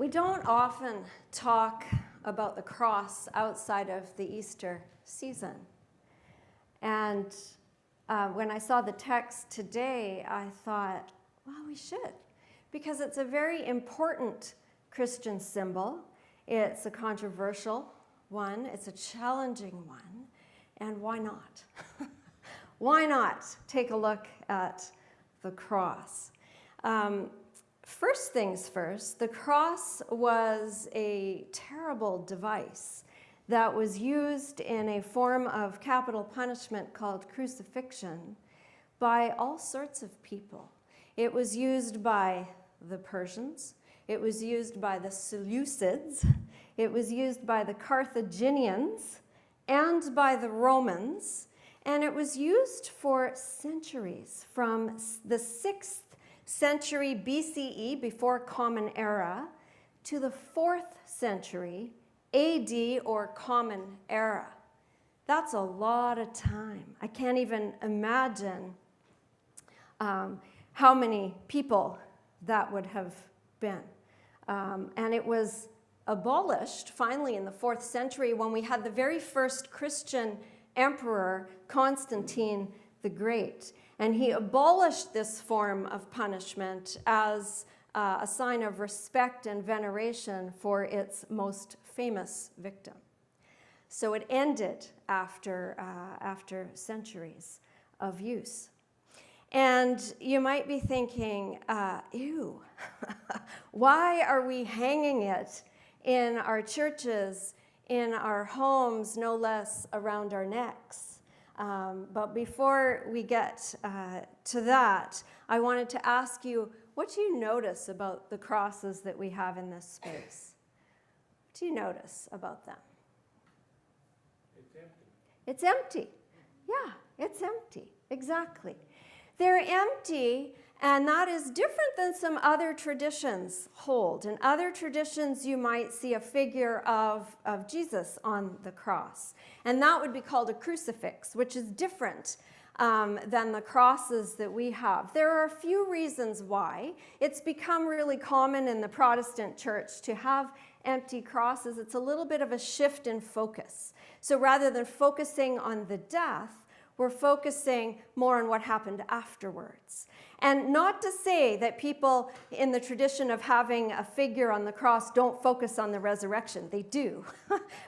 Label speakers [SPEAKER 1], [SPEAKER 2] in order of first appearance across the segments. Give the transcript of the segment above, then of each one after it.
[SPEAKER 1] We don't often talk about the cross outside of the Easter season. And when I saw the text today, I thought, well, we should, because it's a very important Christian symbol. It's a controversial one. It's a challenging one. And why not? Why not take a look at the cross? First things first, the cross was a terrible device that was used in a form of capital punishment called crucifixion by all sorts of people. It was used by the Persians. It was used by the Seleucids. It was used by the Carthaginians and by the Romans. And it was used for centuries, from the 6th century BCE, before Common Era, to the 4th century AD, or Common Era. That's a lot of time. I can't even imagine how many people that would have been. And it was abolished finally in the 4th century when we had the very first Christian emperor, Constantine the Great. And he abolished this form of punishment as a sign of respect and veneration for its most famous victim. So it ended after centuries of use. And you might be thinking, ew, why are we hanging it in our churches, in our homes, no less around our necks? But before we get to that, I wanted to ask you, what do you notice about the crosses that we have in this space? What do you notice about them?
[SPEAKER 2] It's empty.
[SPEAKER 1] It's empty. Yeah, it's empty. Exactly. They're empty, and that is different than some other traditions hold. In other traditions, you might see a figure of Jesus on the cross, and that would be called a crucifix, which is different than the crosses that we have. There are a few reasons why. It's become really common in the Protestant church to have empty crosses. It's a little bit of a shift in focus. So rather than focusing on the death, we're focusing more on what happened afterwards. And not to say that people in the tradition of having a figure on the cross don't focus on the resurrection. They do.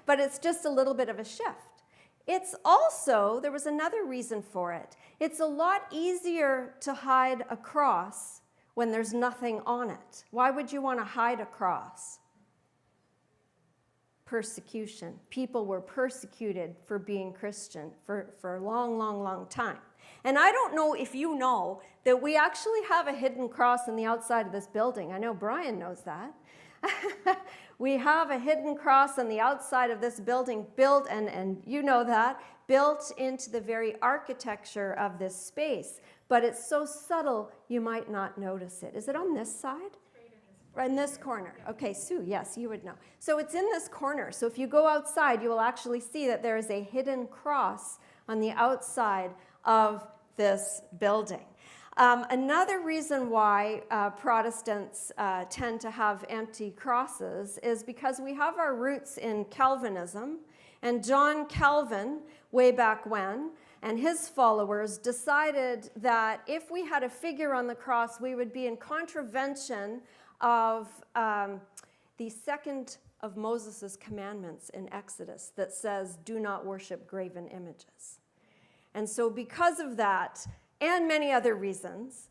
[SPEAKER 1] But it's just a little bit of a shift. It's also, there was another reason for it. It's a lot easier to hide a cross when there's nothing on it. Why would you want to hide a cross? Persecution. People were persecuted for being Christian for a long, long, long time. And I don't know if you know that we actually have a hidden cross on the outside of this building. I know Brian knows that. We have a hidden cross on the outside of this building, built, and you know that, built into the very architecture of this space. But it's so subtle, you might not notice it. Is it on this side? Right in this corner. Okay, Sue, yes, you would know. So it's in this corner. So if you go outside, you will actually see that there is a hidden cross on the outside of this building. Another reason why Protestants tend to have empty crosses is because we have our roots in Calvinism. And John Calvin, way back when, and his followers decided that if we had a figure on the cross, we would be in contravention of the second of Moses' commandments in Exodus that says, do not worship graven images. And so because of that, and many other reasons,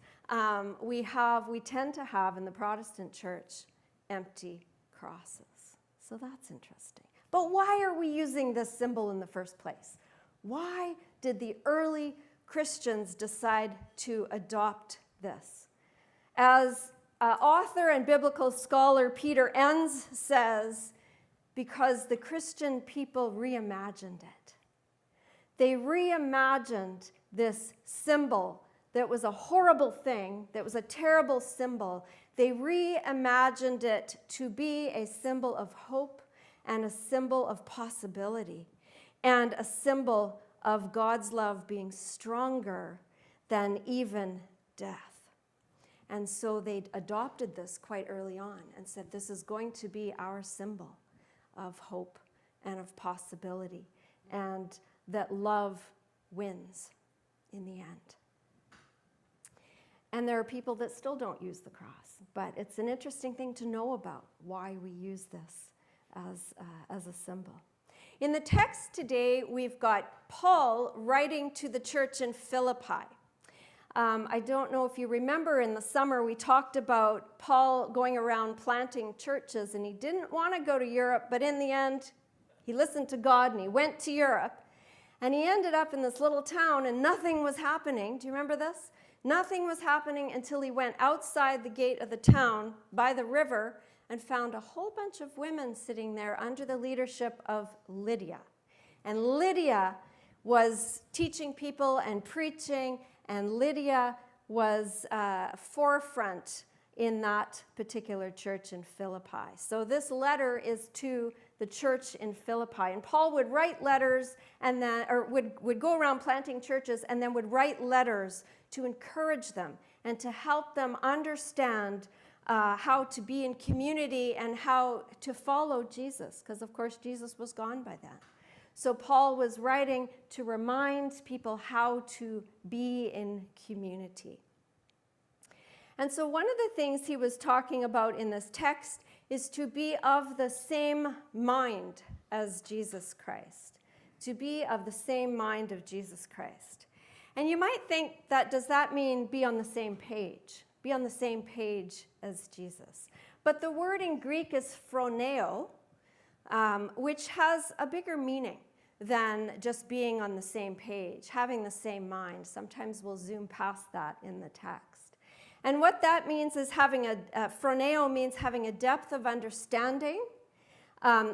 [SPEAKER 1] we tend to have in the Protestant church empty crosses. So that's interesting. But why are we using this symbol in the first place? Why did the early Christians decide to adopt this? As author and biblical scholar Peter Enns says, because the Christian people reimagined it. They reimagined this symbol that was a horrible thing, that was a terrible symbol. They reimagined it to be a symbol of hope and a symbol of possibility and a symbol of God's love being stronger than even death. And so they adopted this quite early on and said, this is going to be our symbol of hope and of possibility, and that love wins in the end. And there are people that still don't use the cross, but it's an interesting thing to know about why we use this as a symbol. In the text today, we've got Paul writing to the church in Philippi. I don't know if you remember in the summer we talked about Paul going around planting churches, and he didn't want to go to Europe, but in the end, he listened to God and he went to Europe, and he ended up in this little town and nothing was happening. Do you remember this? Nothing was happening until he went outside the gate of the town by the river and found a whole bunch of women sitting there under the leadership of Lydia. And Lydia was teaching people and preaching, and Lydia was forefront in that particular church in Philippi. So this letter is to the church in Philippi. And Paul would write letters and then, or would go around planting churches and then would write letters to encourage them and to help them understand how to be in community and how to follow Jesus, because of course Jesus was gone by then. So Paul was writing to remind people how to be in community. And so one of the things he was talking about in this text is to be of the same mind as Jesus Christ. To be of the same mind of Jesus Christ. And you might think that, does that mean be on the same page? Be on the same page as Jesus. But the word in Greek is phroneo, which has a bigger meaning than just being on the same page, having the same mind. Sometimes we'll zoom past that in the text. And what that means is having phroneo means having a depth of understanding.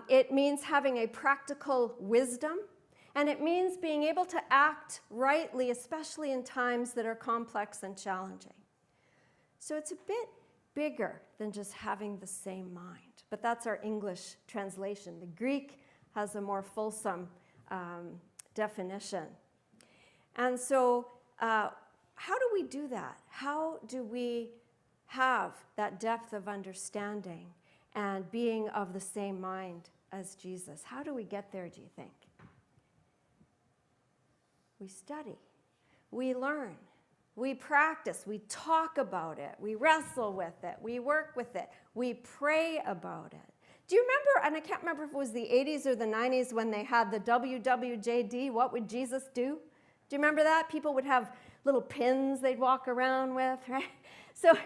[SPEAKER 1] It means having a practical wisdom. And it means being able to act rightly, especially in times that are complex and challenging. So it's a bit bigger than just having the same mind. But that's our English translation. The Greek has a more fulsome definition. And so how do we do that? How do we have that depth of understanding and being of the same mind as Jesus? How do we get there, do you think? We study, we learn, we practice, we talk about it, we wrestle with it, we work with it, we pray about it. Do you remember, and I can't remember if it was the 80s or the 90s when they had the WWJD, what would Jesus do? Do you remember that? People would have little pins they'd walk around with, right? So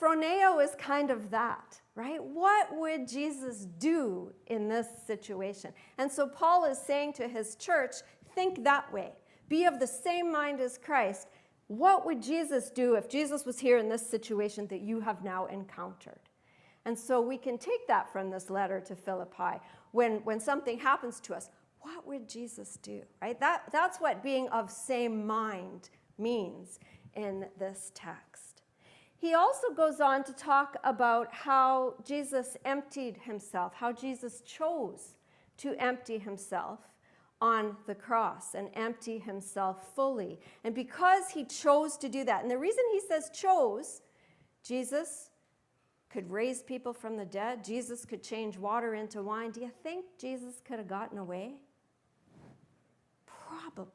[SPEAKER 1] phroneo is kind of that, right? What would Jesus do in this situation? And so Paul is saying to his church, think that way. Be of the same mind as Christ. What would Jesus do if Jesus was here in this situation that you have now encountered? And so we can take that from this letter to Philippi. When something happens to us, what would Jesus do? Right? That's what being of same mind means in this text. He also goes on to talk about how Jesus emptied himself, how Jesus chose to empty himself on the cross and empty himself fully. And because he chose to do that, and the reason he says chose, Jesus could raise people from the dead. Jesus could change water into wine. Do you think Jesus could have gotten away? Probably.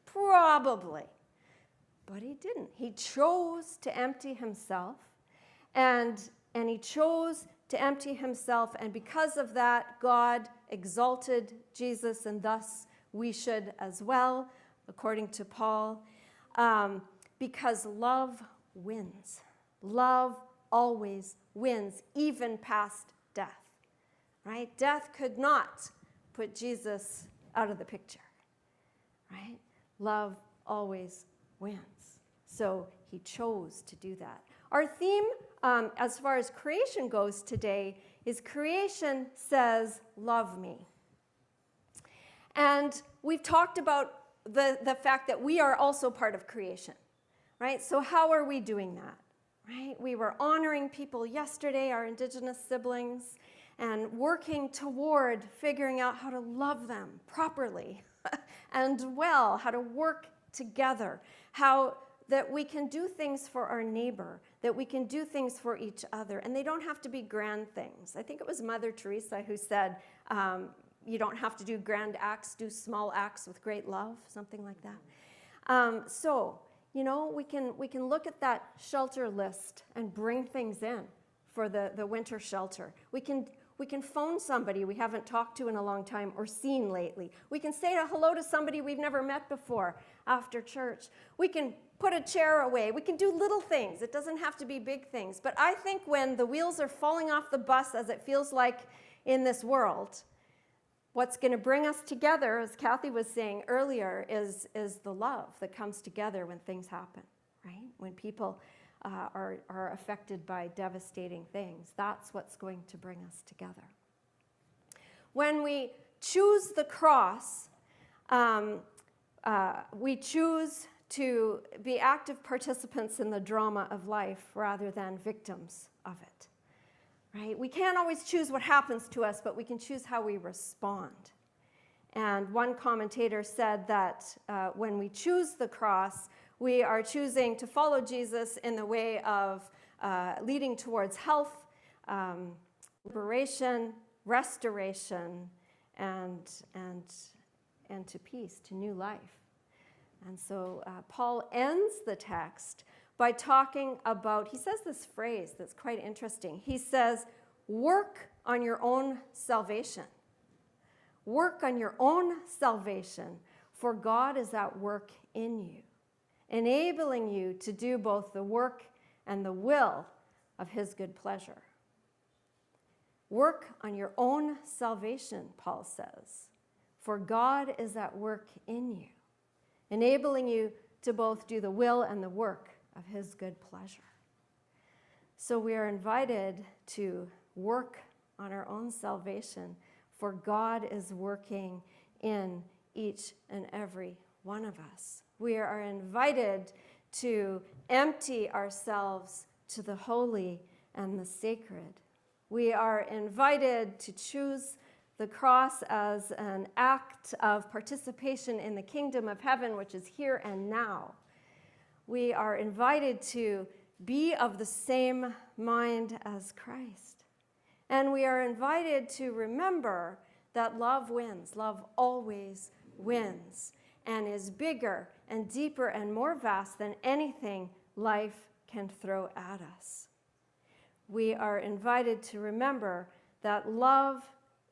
[SPEAKER 1] Probably. But he didn't. He chose to empty himself, and he chose to empty himself, and because of that, God exalted Jesus, and thus we should as well, according to Paul, because love wins. Love always wins, even past death, right? Death could not put Jesus out of the picture, right? Love always wins. So he chose to do that. Our theme, as far as creation goes today, is creation says, love me. And we've talked about the fact that we are also part of creation, right? So how are we doing that, right? We were honoring people yesterday, our Indigenous siblings, and working toward figuring out how to love them properly and well, how to work together, how that we can do things for our neighbor, that we can do things for each other, and they don't have to be grand things. I think it was Mother Teresa who said, you don't have to do grand acts, do small acts with great love, something like that. So, you know, we can look at that shelter list and bring things in for the winter shelter. We can phone somebody we haven't talked to in a long time or seen lately. We can say hello to somebody we've never met before after church. We can put a chair away. We can do little things. It doesn't have to be big things. But I think when the wheels are falling off the bus, as it feels like in this world, what's going to bring us together, as Kathy was saying earlier, is the love that comes together when things happen, right? When people are affected by devastating things. That's what's going to bring us together. When we choose the cross, we choose to be active participants in the drama of life rather than victims of it, right? We can't always choose what happens to us, but we can choose how we respond. And one commentator said that when we choose the cross, we are choosing to follow Jesus in the way of leading towards health, liberation, restoration, and to peace, to new life. And so Paul ends the text by talking about, he says this phrase that's quite interesting. He says, work on your own salvation. Work on your own salvation, for God is at work in you, enabling you to do both the work and the will of his good pleasure. Work on your own salvation, Paul says, for God is at work in you, enabling you to both do the will and the work of his good pleasure. So we are invited to work on our own salvation, for God is working in each and every one of us. We are invited to empty ourselves to the holy and the sacred. We are invited to choose the cross as an act of participation in the kingdom of heaven, which is here and now. We are invited to be of the same mind as Christ. And we are invited to remember that love wins. Love always wins and is bigger and deeper and more vast than anything life can throw at us. We are invited to remember that love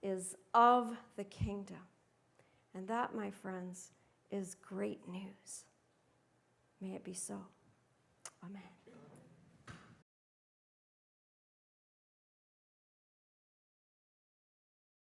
[SPEAKER 1] is of the kingdom. And that, my friends, is great news. May it be so. Amen.